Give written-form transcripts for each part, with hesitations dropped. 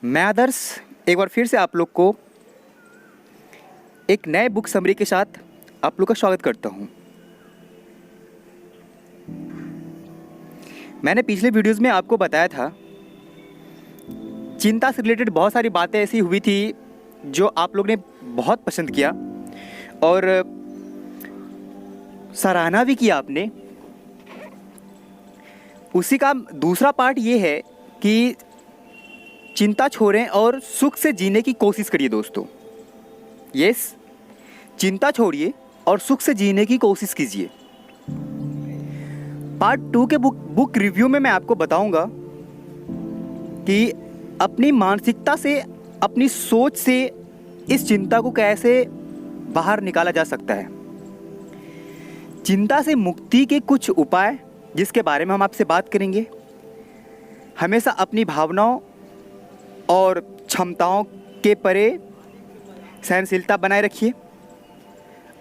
मैं आदर्श एक बार फिर से आप लोग को एक नए बुक समरी के साथ आप लोग का स्वागत करता हूं। मैंने पिछले वीडियोस में आपको बताया था, चिंता से रिलेटेड बहुत सारी बातें ऐसी हुई थी जो आप लोग ने बहुत पसंद किया और सराहना भी किया आपने। उसी का दूसरा पार्ट ये है कि चिंता छोड़ें और सुख से जीने की कोशिश करिए दोस्तों। यस, चिंता छोड़िए और सुख से जीने की कोशिश कीजिए। पार्ट 2 के बुक रिव्यू में मैं आपको बताऊंगा कि अपनी मानसिकता से, अपनी सोच से इस चिंता को कैसे बाहर निकाला जा सकता है। चिंता से मुक्ति के कुछ उपाय जिसके बारे में हम आपसे बात करेंगे। हमेशा अपनी भावनाओं और क्षमताओं के परे सहनशीलता बनाए रखिए।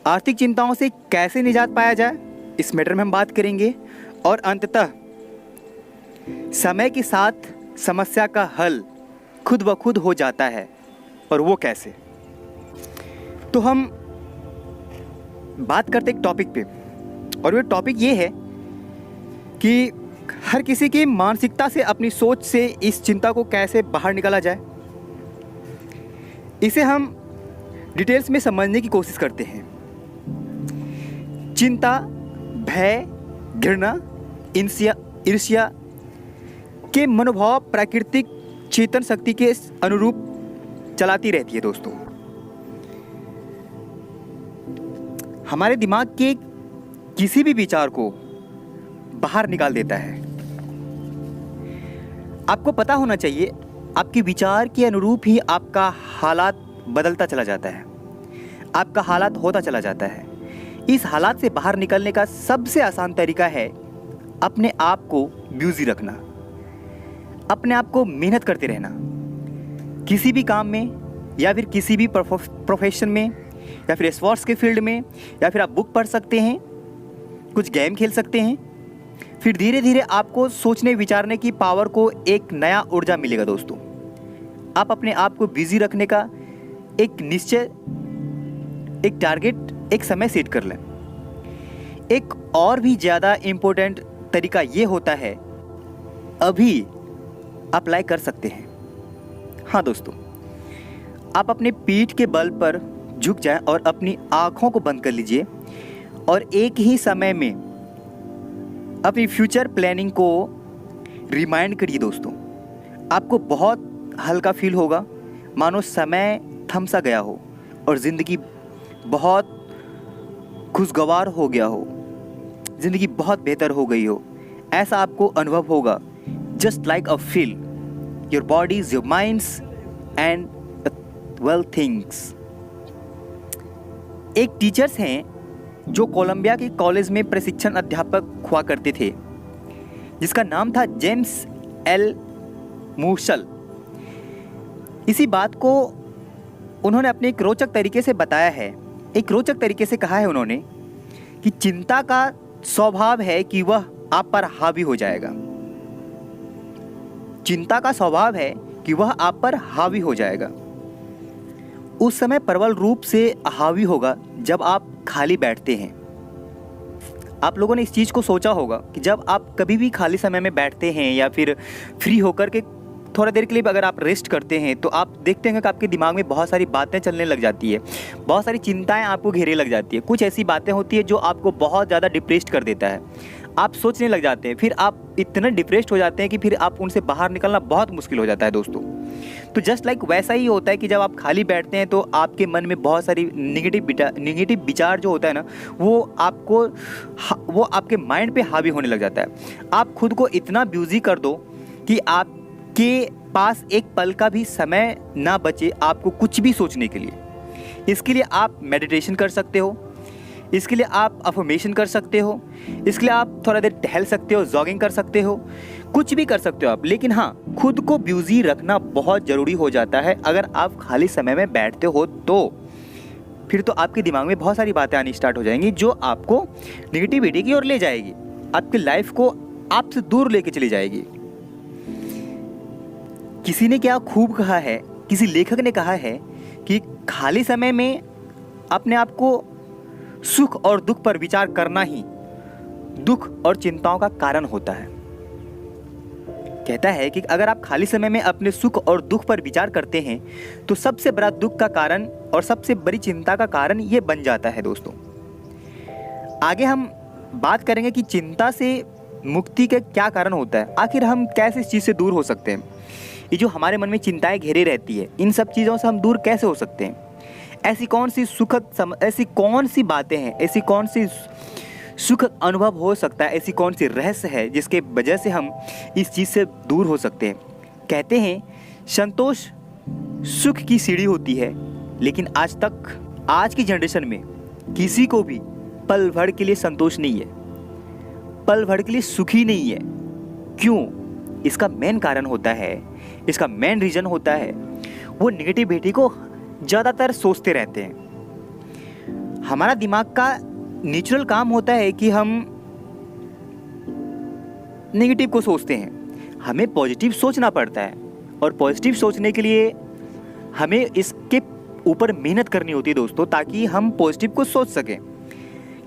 आर्थिक चिंताओं से कैसे निजात पाया जाए, इस मैटर में हम बात करेंगे। और अंततः समय के साथ समस्या का हल खुद ब खुद हो जाता है, और वो कैसे। तो हम बात करते एक टॉपिक पे, और वो टॉपिक ये है कि हर किसी की मानसिकता से, अपनी सोच से इस चिंता को कैसे बाहर निकाला जाए। इसे हम डिटेल्स में समझने की कोशिश करते हैं। चिंता, भय, घृणा, ईर्ष्या के मनोभाव प्राकृतिक चेतन शक्ति के अनुरूप चलाती रहती है दोस्तों। हमारे दिमाग के किसी भी विचार को बाहर निकाल देता है। आपको पता होना चाहिए, आपके विचार के अनुरूप ही आपका हालात बदलता चला जाता है, आपका हालात होता चला जाता है। इस हालात से बाहर निकलने का सबसे आसान तरीका है अपने आप को बिजी रखना, अपने आप को मेहनत करते रहना। किसी भी काम में या फिर किसी भी प्रोफेशन में या फिर स्पोर्ट्स के फील्ड में, या फिर आप बुक पढ़ सकते हैं, कुछ गेम खेल सकते हैं। फिर धीरे धीरे आपको सोचने विचारने की पावर को एक नया ऊर्जा मिलेगा दोस्तों। आप अपने आप को बिजी रखने का एक निश्चय, एक टारगेट, एक समय सेट कर लें। एक और भी ज़्यादा इम्पोर्टेंट तरीका ये होता है, अभी अप्लाई कर सकते हैं। हाँ दोस्तों, आप अपने पीठ के बल पर झुक जाएं और अपनी आँखों को बंद कर लीजिए और एक ही समय में अपनी फ्यूचर प्लानिंग को रिमाइंड करिए दोस्तों। आपको बहुत हल्का फील होगा, मानो समय थम सा गया हो और ज़िंदगी बहुत खुशगवार हो गया हो, ज़िंदगी बहुत बेहतर हो गई हो। ऐसा आपको अनुभव होगा। Just like a feel your bodies, your minds and well things. एक टीचर्स हैं जो कोलंबिया के कॉलेज में प्रशिक्षण अध्यापक हुआ करते थे, जिसका नाम था जेम्स एल मूशल। इसी बात को उन्होंने अपने एक रोचक तरीके से बताया है, एक रोचक तरीके से कहा है उन्होंने कि चिंता का स्वभाव है कि वह आप पर हावी हो जाएगा। चिंता का स्वभाव है कि वह आप पर हावी हो जाएगा। उस समय प्रबल रूप से हावी होगा जब आप खाली बैठते हैं। आप लोगों ने इस चीज़ को सोचा होगा कि जब आप कभी भी खाली समय में बैठते हैं या फिर फ्री होकर के थोड़ा देर के लिए अगर आप रेस्ट करते हैं, तो आप देखते हैं कि आपके दिमाग में बहुत सारी बातें चलने लग जाती है, बहुत सारी चिंताएं आपको घेरे लग जाती है। कुछ ऐसी बातें होती है जो आपको बहुत ज़्यादा डिप्रेस्ड कर देता है। आप सोचने लग जाते हैं, फिर आप इतना डिप्रेस्ड हो जाते हैं कि फिर आप उनसे बाहर निकलना बहुत मुश्किल हो जाता है दोस्तों। तो जस्ट लाइक वैसा ही होता है कि जब आप खाली बैठते हैं तो आपके मन में बहुत सारी निगेटिव विचार जो होता है ना, वो आपके माइंड पे हावी होने लग जाता है। आप खुद को इतना बिजी कर दो कि आपके पास एक पल का भी समय ना बचे आपको कुछ भी सोचने के लिए। इसके लिए आप मेडिटेशन कर सकते हो, इसके लिए आप अफर्मेशन कर सकते हो, इसके लिए आप थोड़ा देर टहल सकते हो, जॉगिंग कर सकते हो, कुछ भी कर सकते हो आप। लेकिन हाँ, खुद को बिजी रखना बहुत ज़रूरी हो जाता है। अगर आप खाली समय में बैठते हो तो फिर तो आपके दिमाग में बहुत सारी बातें आनी स्टार्ट हो जाएंगी जो आपको नेगेटिविटी की ओर ले जाएगी, आपकी लाइफ को आपसे दूर लेके चली जाएगी। किसी ने क्या खूब कहा है, किसी लेखक ने कहा है कि खाली समय में अपने आप को सुख और दुख पर विचार करना ही दुख और चिंताओं का कारण होता है। कहता है कि अगर आप खाली समय में अपने सुख और दुख पर विचार करते हैं तो सबसे बड़ा दुख का कारण और सबसे बड़ी चिंता का कारण ये बन जाता है। दोस्तों, आगे हम बात करेंगे कि चिंता से मुक्ति के क्या कारण होता है, आखिर हम कैसे इस चीज़ से दूर हो सकते हैं। ये जो हमारे मन में चिंताएं घेरे रहती है, इन सब चीज़ों से हम दूर कैसे हो सकते हैं। ऐसी कौन सी बातें हैं, ऐसी कौन सी सुखद अनुभव हो सकता है, ऐसी कौन सी रहस्य है जिसके वजह से हम इस चीज़ से दूर हो सकते हैं। कहते हैं संतोष सुख की सीढ़ी होती है, लेकिन आज की जनरेशन में किसी को भी पल भर के लिए संतोष नहीं है, पल भर के लिए सुखी नहीं है। क्यों? इसका मेन कारण होता है, इसका मेन रीज़न होता है वो निगेटिविटी को ज़्यादातर सोचते रहते हैं। हमारा दिमाग का नेचुरल काम होता है कि हम नेगेटिव को सोचते हैं, हमें पॉजिटिव सोचना पड़ता है और पॉजिटिव सोचने के लिए हमें इसके ऊपर मेहनत करनी होती है दोस्तों, ताकि हम पॉजिटिव को सोच सकें।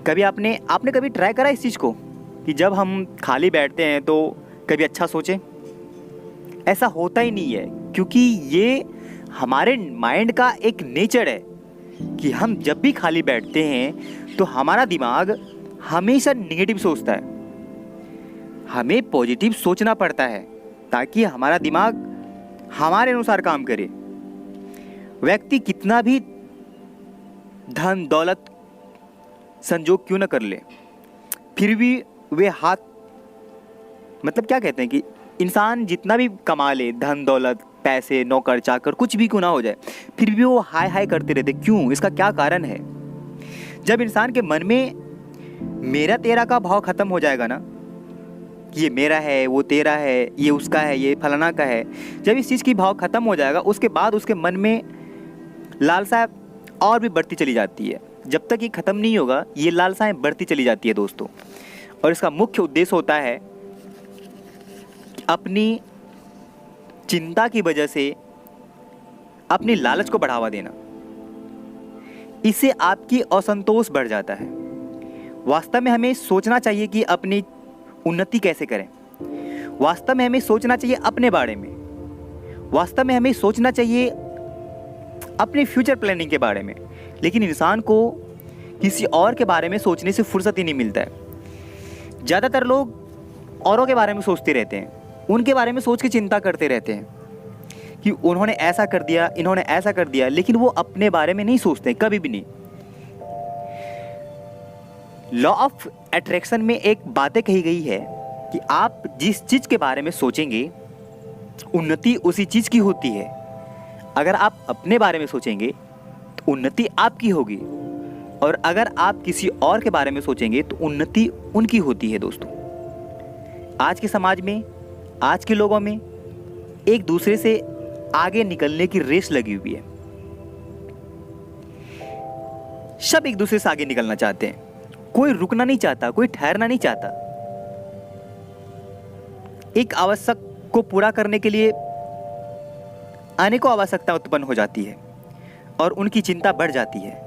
कभी आपने कभी ट्राई करा इस चीज़ को कि जब हम खाली बैठते हैं तो कभी अच्छा सोचें? ऐसा होता ही नहीं है, क्योंकि ये हमारे माइंड का एक नेचर है कि हम जब भी खाली बैठते हैं तो हमारा दिमाग हमेशा नेगेटिव सोचता है। हमें पॉजिटिव सोचना पड़ता है ताकि हमारा दिमाग हमारे अनुसार काम करे। व्यक्ति कितना भी धन दौलत संजोग क्यों न कर ले, फिर भी वे क्या कहते हैं कि इंसान जितना भी कमा ले, धन दौलत पैसे नौकर चाकर कुछ भी क्यों ना हो जाए, फिर भी वो हाय हाय करते रहते। क्यों? इसका क्या कारण है? जब इंसान के मन में मेरा तेरा का भाव खत्म हो जाएगा ना, कि ये मेरा है, वो तेरा है, ये उसका है, ये फलाना का है, जब इस चीज़ की भाव खत्म हो जाएगा, उसके बाद उसके मन में लालसा और भी बढ़ती चली जाती है। जब तक ये ख़त्म नहीं होगा, ये लालसाएं बढ़ती चली जाती है दोस्तों। और इसका मुख्य उद्देश्य होता है अपनी चिंता की वजह से अपनी लालच को बढ़ावा देना। इससे आपकी असंतोष बढ़ जाता है। वास्तव में हमें सोचना चाहिए कि अपनी उन्नति कैसे करें। वास्तव में हमें सोचना चाहिए अपने बारे में। वास्तव में हमें सोचना चाहिए अपने फ्यूचर प्लानिंग के बारे में। लेकिन इंसान को किसी और के बारे में सोचने से फुर्सत ही नहीं मिलता है। ज़्यादातर लोग औरों के बारे में सोचते रहते हैं, उनके बारे में सोच के चिंता करते रहते हैं कि उन्होंने ऐसा कर दिया, इन्होंने ऐसा कर दिया, लेकिन वो अपने बारे में नहीं सोचते, कभी भी नहीं। लॉ ऑफ अट्रैक्शन में एक बातें कही गई है कि आप जिस चीज़ के बारे में सोचेंगे, उन्नति उसी चीज़ की होती है। अगर आप अपने बारे में सोचेंगे तो उन्नति आपकी होगी, और अगर आप किसी और के बारे में सोचेंगे तो उन्नति उनकी होती है। दोस्तों, आज के समाज में, आज के लोगों में एक दूसरे से आगे निकलने की रेस लगी हुई है। सब एक दूसरे से आगे निकलना चाहते हैं, कोई रुकना नहीं चाहता, कोई ठहरना नहीं चाहता। एक आवश्यक को पूरा करने के लिए अनेकों आवश्यकता उत्पन्न हो जाती है और उनकी चिंता बढ़ जाती है,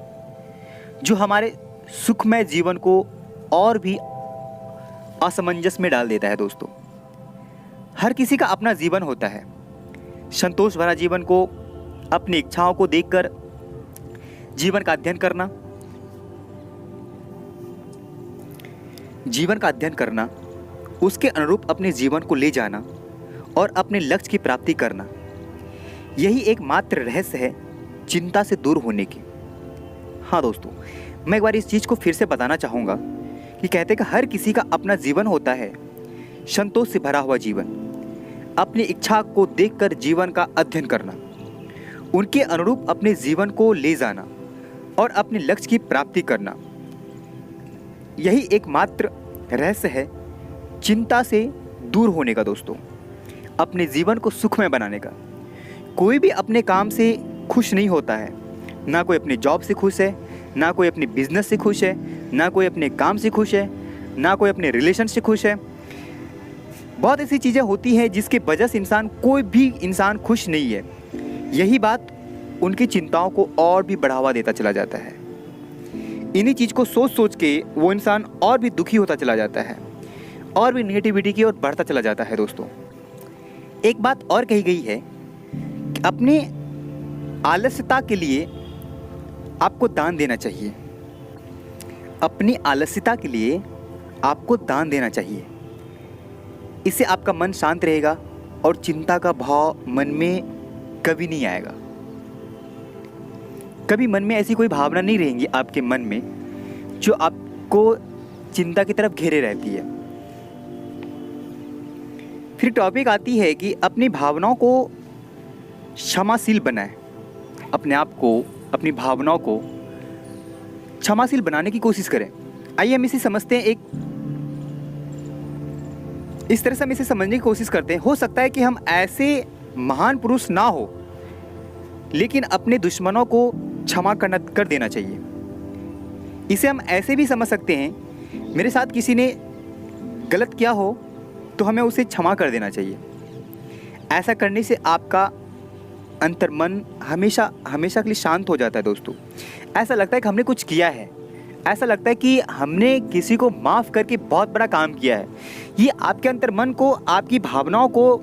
जो हमारे सुखमय जीवन को और भी असमंजस में डाल देता है। दोस्तों, हर किसी का अपना जीवन होता है। संतोष भरा जीवन को, अपनी इच्छाओं को देखकर जीवन का अध्ययन करना, उसके अनुरूप अपने जीवन को ले जाना और अपने लक्ष्य की प्राप्ति करना, यही एकमात्र रहस्य है चिंता से दूर होने की। हाँ दोस्तों, मैं एक बार इस चीज़ को फिर से बताना चाहूँगा कि कहते हैं कि हर किसी का अपना जीवन होता है, संतोष से भरा हुआ जीवन। अपनी इच्छा को देखकर जीवन का अध्ययन करना, उनके अनुरूप अपने जीवन को ले जाना और अपने लक्ष्य की प्राप्ति करना, यही एकमात्र रहस्य है चिंता से दूर होने का। दोस्तों, अपने जीवन को सुखमय बनाने का। कोई भी अपने काम से खुश नहीं होता है, ना कोई अपने जॉब से खुश है, ना कोई अपने बिजनेस से खुश है, ना कोई अपने काम से खुश है, ना कोई अपने रिलेशन से खुश है। बहुत ऐसी चीज़ें होती हैं जिसके वजह से कोई भी इंसान खुश नहीं है। यही बात उनकी चिंताओं को और भी बढ़ावा देता चला जाता है। इन्हीं चीज़ को सोच सोच के वो इंसान और भी दुखी होता चला जाता है और भी नेगेटिविटी की ओर बढ़ता चला जाता है। दोस्तों, एक बात और कही गई है कि अपनी आलस्यता के लिए आपको दान देना चाहिए। अपनी आलस्यता के लिए आपको दान देना चाहिए। इससे आपका मन शांत रहेगा और चिंता का भाव मन में कभी नहीं आएगा। कभी मन में ऐसी कोई भावना नहीं रहेंगी आपके मन में जो आपको चिंता की तरफ घेरे रहती है। फिर टॉपिक आती है कि अपनी भावनाओं को क्षमाशील बनाएं। अपने आप को, अपनी भावनाओं को क्षमाशील बनाने की कोशिश करें। आइए हम इसे समझते हैं। इस तरह से हम इसे समझने की कोशिश करते हैं। हो सकता है कि हम ऐसे महान पुरुष ना हो, लेकिन अपने दुश्मनों को क्षमा कर देना चाहिए। इसे हम ऐसे भी समझ सकते हैं, मेरे साथ किसी ने गलत किया हो तो हमें उसे क्षमा कर देना चाहिए। ऐसा करने से आपका अंतर्मन हमेशा हमेशा के लिए शांत हो जाता है। दोस्तों, ऐसा लगता है कि हमने कुछ किया है, ऐसा लगता है कि हमने किसी को माफ़ करके बहुत बड़ा काम किया है। ये आपके अंतर्मन को, आपकी भावनाओं को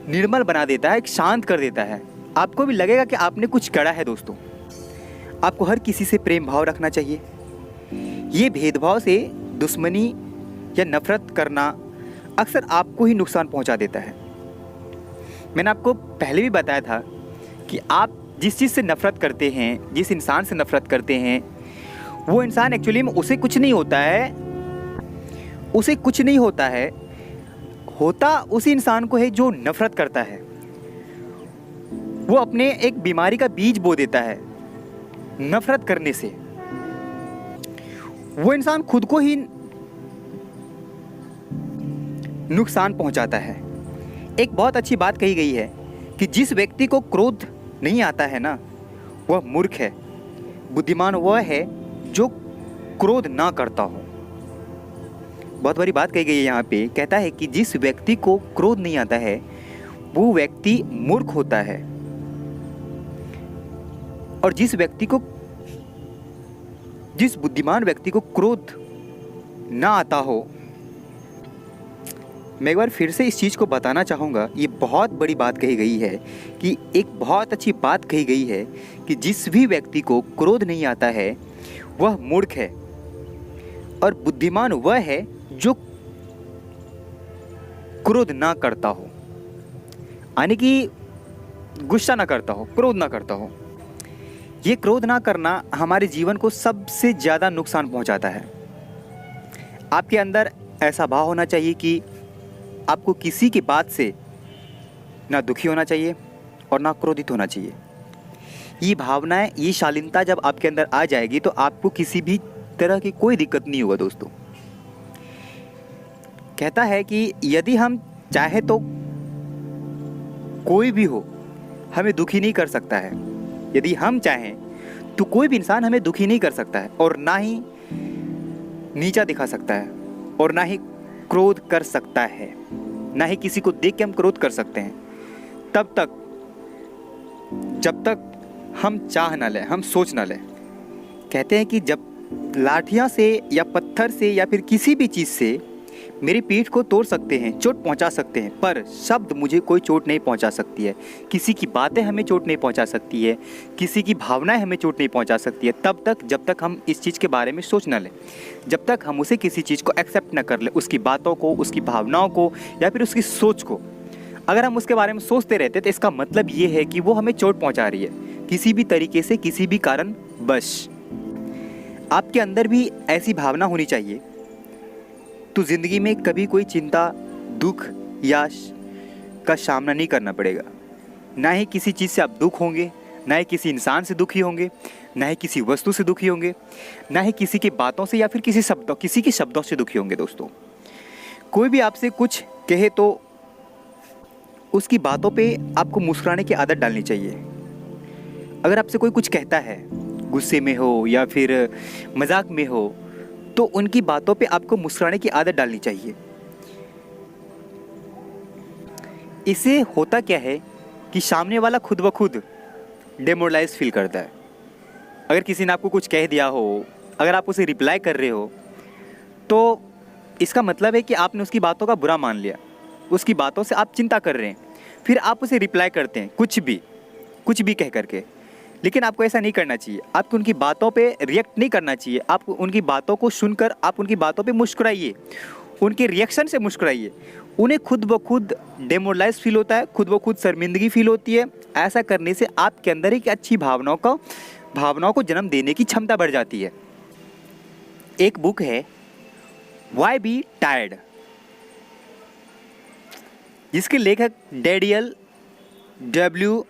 निर्मल बना देता है, शांत कर देता है। आपको भी लगेगा कि आपने कुछ करा है। दोस्तों, आपको हर किसी से प्रेम भाव रखना चाहिए। ये भेदभाव से दुश्मनी या नफरत करना अक्सर आपको ही नुकसान पहुंचा देता है। मैंने आपको पहले भी बताया था कि आप जिस चीज़ से नफ़रत करते हैं, जिस इंसान से नफ़रत करते हैं, वो इंसान एक्चुअली में उसे कुछ नहीं होता है, उसे कुछ नहीं होता है, होता उसी इंसान को है जो नफ़रत करता है। वो अपने एक बीमारी का बीज बो देता है नफ़रत करने से। वो इंसान खुद को ही नुकसान पहुंचाता है। एक बहुत अच्छी बात कही गई है कि जिस व्यक्ति को क्रोध नहीं आता है ना, वह मूर्ख है। बुद्धिमान वह है जो क्रोध ना करता हो। बहुत बड़ी बात कही गई है यहाँ पे। कहता है कि जिस व्यक्ति को क्रोध नहीं आता है वो व्यक्ति मूर्ख होता है, और जिस बुद्धिमान व्यक्ति को क्रोध ना आता हो। मैं एक बार फिर से इस चीज़ को बताना चाहूँगा। ये बहुत बड़ी बात कही गई है कि एक बहुत अच्छी बात कही गई है कि जिस भी व्यक्ति को क्रोध नहीं आता है वह मूर्ख है, और बुद्धिमान वह है जो क्रोध ना करता हो, यानी कि गुस्सा ना करता हो, क्रोध ना करता हो। ये क्रोध ना करना हमारे जीवन को सबसे ज़्यादा नुकसान पहुंचाता है। आपके अंदर ऐसा भाव होना चाहिए कि आपको किसी की बात से ना दुखी होना चाहिए और ना क्रोधित होना चाहिए। ये भावनाएं, ये शालीनता जब आपके अंदर आ जाएगी तो आपको किसी भी तरह की कोई दिक्कत नहीं होगा। दोस्तों, कहता है कि यदि हम चाहे तो कोई भी हो हमें दुखी नहीं कर सकता है। यदि हम चाहें तो कोई भी इंसान हमें दुखी नहीं कर सकता है, और ना ही नीचा दिखा सकता है, और ना ही क्रोध कर सकता है। ना ही किसी को देख के हम क्रोध कर सकते हैं तब तक जब तक हम चाह ना लें, हम सोच ना लें। कहते हैं कि जब लाठियाँ से या पत्थर से या फिर किसी भी चीज़ से मेरी पीठ को तोड़ सकते हैं, चोट पहुंचा सकते हैं, पर शब्द मुझे कोई चोट नहीं पहुंचा सकती है। किसी की बातें हमें चोट नहीं पहुंचा सकती है, किसी की भावनाएं हमें चोट नहीं पहुंचा सकती है तब तक जब तक हम इस चीज़ के बारे में सोच ना लें, जब तक हम उसे किसी चीज़ को एक्सेप्ट ना कर लें, उसकी बातों को, उसकी भावनाओं को या फिर उसकी सोच को। अगर हम उसके बारे में सोचते रहते तो इसका मतलब ये है कि वो हमें चोट पहुँचा रही है किसी भी तरीके से, किसी भी कारण बस। आपके अंदर भी ऐसी भावना होनी चाहिए तो ज़िंदगी में कभी कोई चिंता, दुख या का सामना नहीं करना पड़ेगा। ना ही किसी चीज़ से आप दुख होंगे, ना ही किसी इंसान से दुखी होंगे, ना ही किसी वस्तु से दुखी होंगे, ना ही किसी की बातों से या फिर किसी के शब्दों से दुखी होंगे। दोस्तों, कोई भी आपसे कुछ कहे तो उसकी बातों पे आपको मुस्कुराने की आदत डालनी चाहिए। अगर आपसे कोई कुछ कहता है, गुस्से में हो या फिर मजाक में हो, तो उनकी बातों पे आपको मुस्कुराने की आदत डालनी चाहिए। इससे होता क्या है कि सामने वाला खुद ब खुद डेमोरलाइज फील करता है। अगर किसी ने आपको कुछ कह दिया हो, अगर आप उसे रिप्लाई कर रहे हो, तो इसका मतलब है कि आपने उसकी बातों का बुरा मान लिया, उसकी बातों से आप चिंता कर रहे हैं, फिर आप उसे रिप्लाई करते हैं कुछ भी कह करके। लेकिन आपको ऐसा नहीं करना चाहिए, आपको उनकी बातों पे रिएक्ट नहीं करना चाहिए। आप उनकी बातों को सुनकर आप उनकी बातों पे मुस्कुराइए, उनके रिएक्शन से मुस्कुराइए। उन्हें खुद ब खुद डेमोरलाइज फील होता है, खुद ब खुद शर्मिंदगी फील होती है। ऐसा करने से आपके अंदर एक अच्छी भावनाओं को जन्म देने की क्षमता बढ़ जाती है। एक बुक है वाई बी टायर्ड, जिसके लेखक डैनियल डब्ल्यू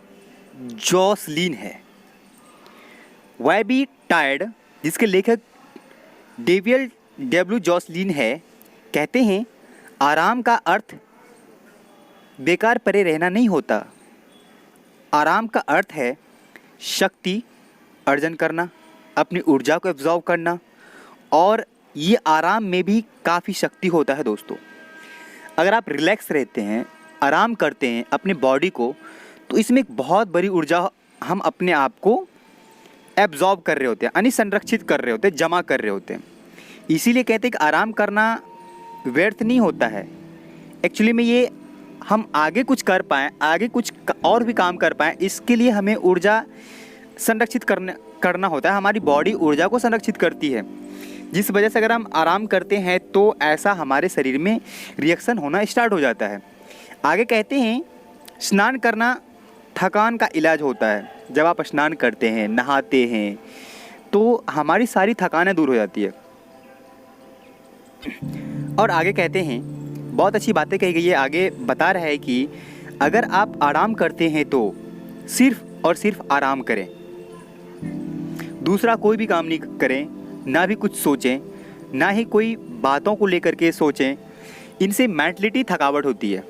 जॉसलिन है। वाई बी टायर्ड जिसके लेखक डैनियल डब्ल्यू जॉसलिन है, कहते हैं आराम का अर्थ बेकार पड़े रहना नहीं होता। आराम का अर्थ है शक्ति अर्जन करना, अपनी ऊर्जा को एब्जॉर्व करना, और ये आराम में भी काफ़ी शक्ति होता है दोस्तों। अगर आप रिलैक्स रहते हैं, आराम करते हैं अपने बॉडी को, तो इसमें एक बहुत बड़ी ऊर्जा हम अपने आप को एब्जॉर्ब कर रहे होते हैं, यानी संरक्षित कर रहे होते हैं, जमा कर रहे होते हैं। इसीलिए कहते हैं कि आराम करना व्यर्थ नहीं होता है। एक्चुअली में ये हम आगे कुछ कर पाएँ, आगे कुछ और भी काम कर पाएँ, इसके लिए हमें ऊर्जा संरक्षित करना होता है। हमारी बॉडी ऊर्जा को संरक्षित करती है, जिस वजह से अगर हम आराम करते हैं तो ऐसा हमारे शरीर में रिएक्शन होना स्टार्ट हो जाता है। आगे कहते हैं स्नान करना थकान का इलाज होता है। जब आप स्नान करते हैं, नहाते हैं, तो हमारी सारी थकानें दूर हो जाती है। और आगे कहते हैं, बहुत अच्छी बातें कही गई है, आगे बता रहा है कि अगर आप आराम करते हैं तो सिर्फ और सिर्फ आराम करें, दूसरा कोई भी काम नहीं करें, ना भी कुछ सोचें, ना ही कोई बातों को लेकर के सोचें। इनसे मेंटलिटी थकावट होती है।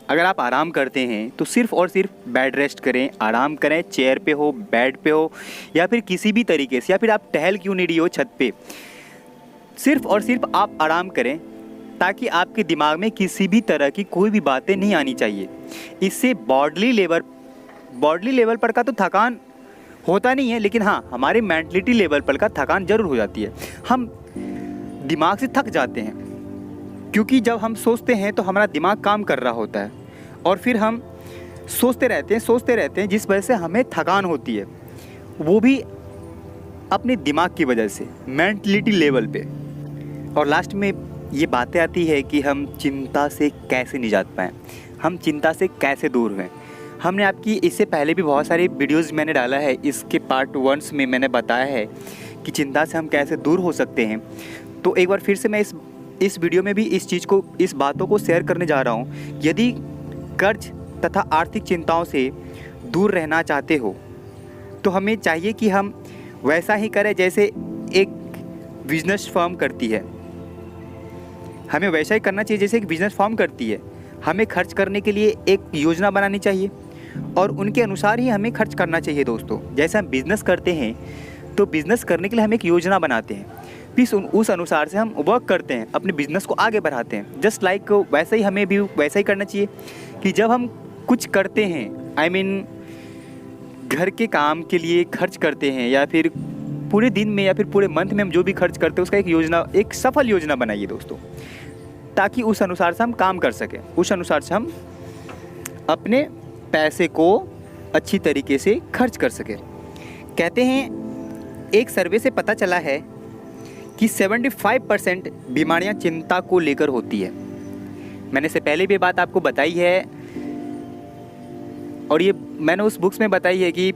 अगर आप आराम करते हैं तो सिर्फ और सिर्फ बेड रेस्ट करें, आराम करें, चेयर पे हो, बेड पे हो, या फिर किसी भी तरीके से, या फिर आप टहल क्यों नहीं रही हो छत पे, सिर्फ और सिर्फ आप आराम करें, ताकि आपके दिमाग में किसी भी तरह की कोई भी बातें नहीं आनी चाहिए। इससे बॉडी लेवल पर का तो थकान होता नहीं है, लेकिन हाँ हमारे मेंटलिटी लेवल पर का थकान जरूर हो जाती है। हम दिमाग से थक जाते हैं, क्योंकि जब हम सोचते हैं तो हमारा दिमाग काम कर रहा होता है, और फिर हम सोचते रहते हैं, जिस वजह से हमें थकान होती है, वो भी अपने दिमाग की वजह से, मेंटलिटी लेवल पे। और लास्ट में ये बातें आती है कि हम चिंता से कैसे निजात पाएँ, हम चिंता से कैसे दूर हुए। हमने आपकी इससे पहले भी बहुत सारी वीडियोज़ मैंने डाला है, इसके पार्ट 1 में मैंने बताया है कि चिंता से हम कैसे दूर हो सकते हैं। तो एक बार फिर से मैं इस वीडियो में भी इस बातों को शेयर करने जा रहा हूँ। यदि कर्ज तथा आर्थिक चिंताओं से दूर रहना चाहते हो, तो हमें चाहिए कि हम वैसा ही करें जैसे एक बिजनेस फर्म करती है। हमें वैसा ही करना चाहिए जैसे एक बिजनेस फर्म करती है। हमें खर्च करने के लिए एक योजना बनानी चाहिए, और उनके अनुसार ही हमें खर्च करना चाहिए दोस्तों। जैसे हम बिज़नेस करते हैं, तो बिज़नेस करने के लिए हम एक योजना बनाते हैं, फिर उस अनुसार से हम वर्क करते हैं, अपने बिज़नेस को आगे बढ़ाते हैं। जस्ट लाइक वैसे ही हमें भी वैसा ही करना चाहिए कि जब हम कुछ करते हैं, आई मीन घर के काम के लिए खर्च करते हैं, या फिर पूरे दिन में या फिर पूरे मंथ में हम जो भी खर्च करते हैं उसका एक सफल योजना बनाइए दोस्तों, ताकि उस अनुसार से हम काम कर सकें, उस अनुसार से हम अपने पैसे को अच्छी तरीके से खर्च कर सकें। कहते हैं एक सर्वे से पता चला है कि 75% बीमारियां चिंता को लेकर होती है। मैंने इससे पहले भी बात आपको बताई है, और ये मैंने उस बुक्स में बताई है कि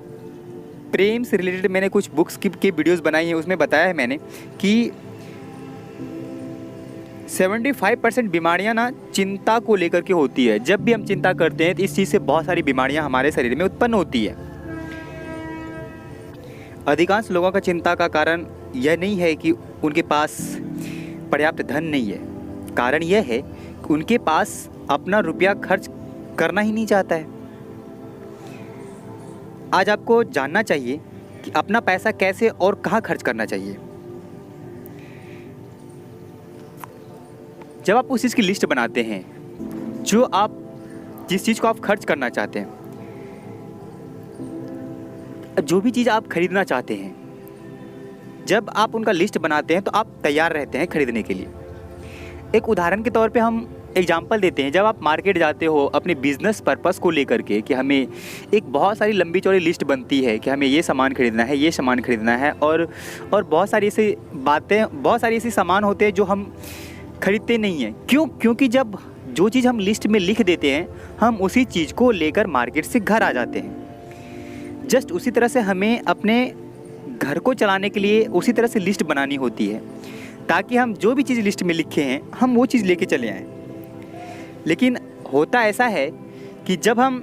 प्रेम से रिलेटेड मैंने कुछ बुक्स की वीडियोस बनाई हैं, उसमें बताया है मैंने कि 75% बीमारियां ना चिंता को लेकर के होती है। जब भी हम चिंता करते हैं तो इस चीज़ से बहुत सारी बीमारियां हमारे शरीर में उत्पन्न होती है। अधिकांश लोगों का चिंता का कारण यह नहीं है कि उनके पास पर्याप्त धन नहीं है, कारण यह है कि उनके पास अपना रुपया खर्च करना ही नहीं चाहता है। आज आपको जानना चाहिए कि अपना पैसा कैसे और कहाँ खर्च करना चाहिए। जब आप उस चीज़ की लिस्ट बनाते हैं जो आप जिस चीज़ को आप खर्च करना चाहते हैं, जो भी चीज़ आप खरीदना चाहते हैं, जब आप उनका लिस्ट बनाते हैं तो आप तैयार रहते हैं खरीदने के लिए। एक उदाहरण के तौर पे हम एग्जाम्पल देते हैं, जब आप मार्केट जाते हो अपने बिजनेस पर्पस को लेकर के कि हमें एक बहुत सारी लंबी चौड़ी लिस्ट बनती है कि हमें ये सामान खरीदना है, ये सामान खरीदना है, और बहुत सारी ऐसी बातें, बहुत सारी ऐसी सामान होते हैं जो हम खरीदते नहीं हैं। क्यों? क्योंकि जब जो चीज़ हम लिस्ट में लिख देते हैं, हम उसी चीज़ को लेकर मार्केट से घर आ जाते हैं। जस्ट उसी तरह से हमें अपने घर को चलाने के लिए उसी तरह से लिस्ट बनानी होती है, ताकि हम जो भी चीज़ लिस्ट में लिखे हैं हम वो चीज़ लेके चले आएँ। लेकिन होता ऐसा है कि जब हम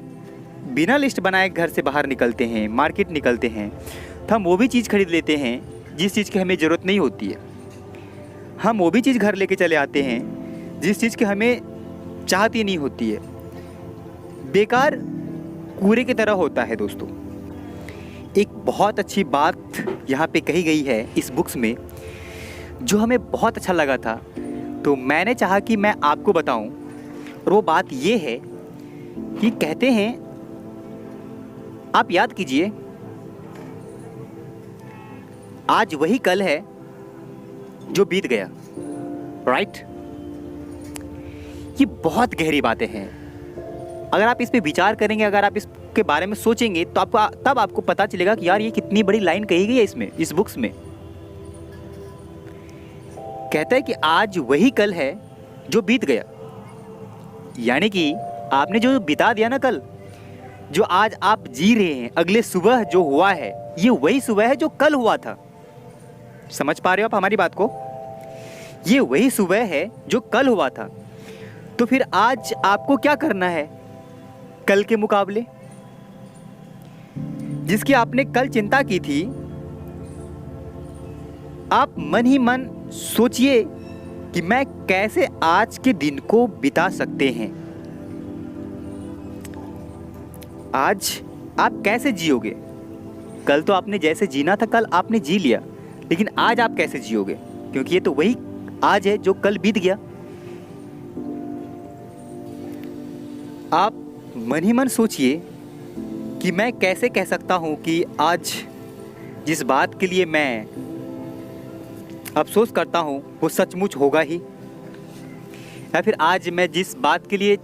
बिना लिस्ट बनाए घर से बाहर निकलते हैं, मार्केट निकलते हैं, तो हम वो भी चीज़ खरीद लेते हैं जिस चीज़ की हमें ज़रूरत नहीं होती है। हम वो भी चीज़ घर लेके चले आते हैं जिस चीज़ की हमें चाहत ही नहीं होती है। बेकार कूड़े की तरह होता है दोस्तों। एक बहुत अच्छी बात यहाँ पे कही गई है इस बुक्स में, जो हमें बहुत अच्छा लगा था, तो मैंने चाहा कि मैं आपको बताऊं। और वो बात ये है कि कहते हैं, आप याद कीजिए, आज वही कल है जो बीत गया। राइट? ये बहुत गहरी बातें हैं। अगर आप इस पे विचार करेंगे, अगर आप इसके बारे में सोचेंगे, तो तब आपको पता चलेगा कि यार ये कितनी बड़ी लाइन कही गई है इसमें, इस बुक्स में। कहता है कि आज वही कल है जो बीत गया। यानी कि आपने जो बिता दिया ना कल, जो आज आप जी रहे हैं, अगले सुबह जो हुआ है, ये वही सुबह है जो कल हुआ था। समझ पा रहे हो आप हमारी बात को? ये वही सुबह है जो कल हुआ था। तो फिर आज आपको क्या करना है कल के मुकाबले? जिसकी आपने कल चिंता की थी, आप मन ही मन सोचिए कि मैं कैसे आज के दिन को बिता सकते हैं। आज आप कैसे जियोगे? कल तो आपने जैसे जीना था कल आपने जी लिया, लेकिन आज आप कैसे जियोगे? क्योंकि ये तो वही आज है जो कल बीत गया। आप मन ही मन सोचिए कि मैं कैसे कह सकता हूं कि आज जिस बात के लिए मैं अफसोस करता हूं वो सचमुच होगा ही, या फिर आज मैं जिस बात के लिए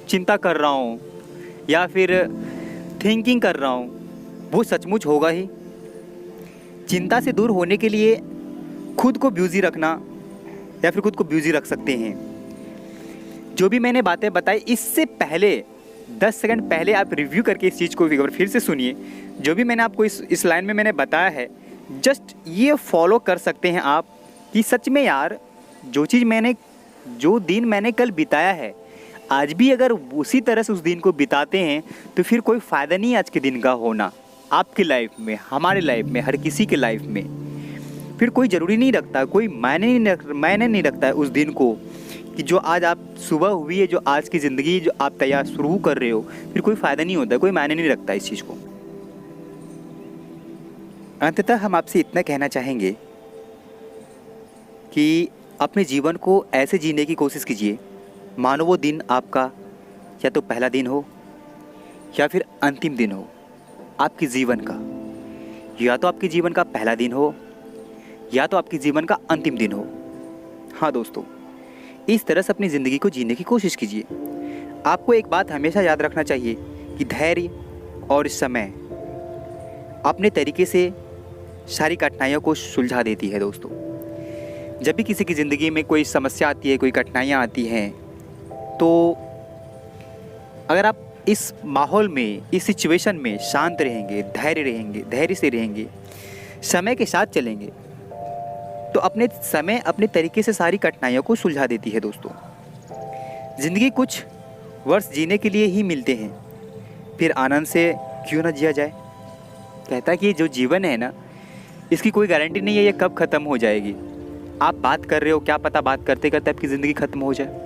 चिंता कर रहा हूं या फिर थिंकिंग कर रहा हूं वो सचमुच होगा ही। चिंता से दूर होने के लिए खुद को बिजी रखना या फिर खुद को बिजी रख सकते हैं। जो भी मैंने बातें बताई, इससे पहले 10 सेकंड पहले आप रिव्यू करके इस चीज़ को एक बार फिर से सुनिए। जो भी मैंने आपको इस लाइन में मैंने बताया है, जस्ट ये फॉलो कर सकते हैं आप कि सच में यार जो दिन मैंने कल बिताया है, आज भी अगर उसी तरह से उस दिन को बिताते हैं तो फिर कोई फ़ायदा नहीं आज के दिन का होना आपकी लाइफ में, हमारे लाइफ में, हर किसी के लाइफ में। फिर कोई ज़रूरी नहीं रखता, कोई मायने नहीं रखता है उस दिन को कि जो आज आप सुबह हुई है, जो आज की ज़िंदगी जो आप तैयार शुरू कर रहे हो, फिर कोई फ़ायदा नहीं होता, कोई मायने नहीं रखता इस चीज़ को। अंततः हम आपसे इतना कहना चाहेंगे कि अपने जीवन को ऐसे जीने की कोशिश कीजिए मानो वो दिन आपका या तो पहला दिन हो या फिर अंतिम दिन हो आपके जीवन का। या तो आपके जीवन का पहला दिन हो या तो आपके जीवन का अंतिम दिन हो। हाँ दोस्तों, इस तरह से अपनी ज़िंदगी को जीने की कोशिश कीजिए। आपको एक बात हमेशा याद रखना चाहिए कि धैर्य और समय अपने तरीके से सारी कठिनाइयों को सुलझा देती है दोस्तों। जब भी किसी की ज़िंदगी में कोई समस्या आती है, कोई कठिनाइयाँ आती हैं, तो अगर आप इस माहौल में, इस सिचुएशन में शांत रहेंगे, धैर्य से रहेंगे, समय के साथ चलेंगे, तो अपने समय अपने तरीके से सारी कठिनाइयों को सुलझा देती है दोस्तों। ज़िंदगी कुछ वर्ष जीने के लिए ही मिलते हैं, फिर आनंद से क्यों ना जिया जाए। कहता है कि जो जीवन है ना, इसकी कोई गारंटी नहीं है ये कब ख़त्म हो जाएगी। आप बात कर रहे हो, क्या पता बात करते करते आपकी ज़िंदगी ख़त्म हो जाए।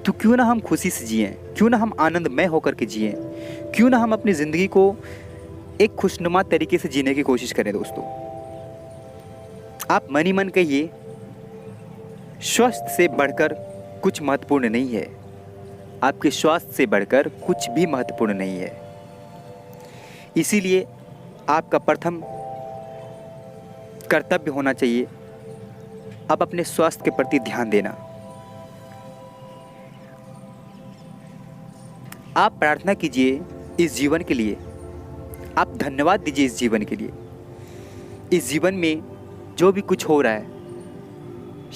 तो क्यों ना हम खुशी से जिएं, क्यों ना हम आनंदमय होकर के जिएं, क्यों ना हम अपनी ज़िंदगी को एक खुशनुमा तरीके से जीने की कोशिश करें दोस्तों। आप मन ही मन कहिए, स्वस्थ से बढ़कर कुछ महत्वपूर्ण नहीं है। आपके स्वास्थ्य से बढ़कर कुछ भी महत्वपूर्ण नहीं है। इसीलिए आपका प्रथम कर्तव्य होना चाहिए अब अपने स्वास्थ्य के प्रति ध्यान देना। आप प्रार्थना कीजिए इस जीवन के लिए, आप धन्यवाद दीजिए इस जीवन के लिए। इस जीवन में जो भी कुछ हो रहा है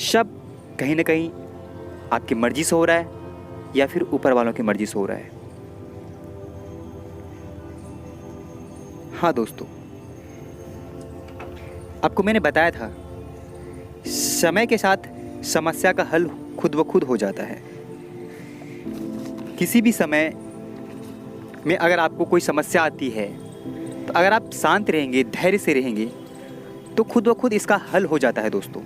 सब कहीं ना कहीं आपकी मर्जी से हो रहा है या फिर ऊपर वालों की मर्जी से हो रहा है। हाँ दोस्तों, आपको मैंने बताया था समय के साथ समस्या का हल खुद ब खुद हो जाता है। किसी भी समय में अगर आपको कोई समस्या आती है तो अगर आप शांत रहेंगे, धैर्य से रहेंगे तो खुद ब खुद इसका हल हो जाता है दोस्तों।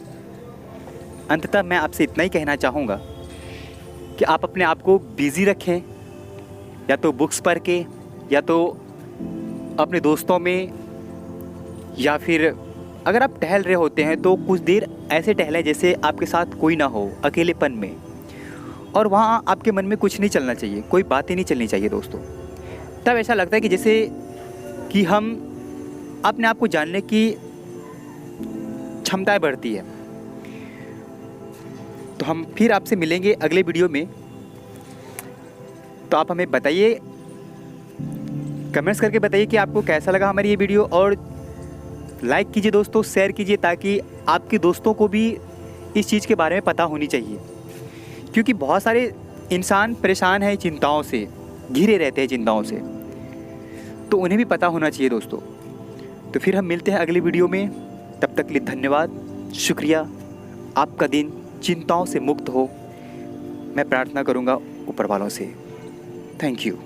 अंततः मैं आपसे इतना ही कहना चाहूँगा कि आप अपने आप को बिज़ी रखें, या तो बुक्स पढ़ के, या तो अपने दोस्तों में, या फिर अगर आप टहल रहे होते हैं तो कुछ देर ऐसे टहलें जैसे आपके साथ कोई ना हो, अकेलेपन में, और वहाँ आपके मन में कुछ नहीं चलना चाहिए, कोई बातें नहीं चलनी चाहिए दोस्तों। तब ऐसा लगता है कि जैसे कि हम अपने आप को जानने की क्षमताएं बढ़ती है। तो हम फिर आपसे मिलेंगे अगले वीडियो में। तो आप हमें बताइए, कमेंट्स करके बताइए कि आपको कैसा लगा हमारी ये वीडियो, और लाइक कीजिए दोस्तों, शेयर कीजिए, ताकि आपके दोस्तों को भी इस चीज़ के बारे में पता होनी चाहिए। क्योंकि बहुत सारे इंसान परेशान हैं, चिंताओं से घिरे रहते हैं, चिंताओं से, तो उन्हें भी पता होना चाहिए दोस्तों। तो फिर हम मिलते हैं अगली वीडियो में। तब तक के लिए धन्यवाद, शुक्रिया। आपका दिन चिंताओं से मुक्त हो, मैं प्रार्थना करूँगा ऊपर वालों से। Thank you.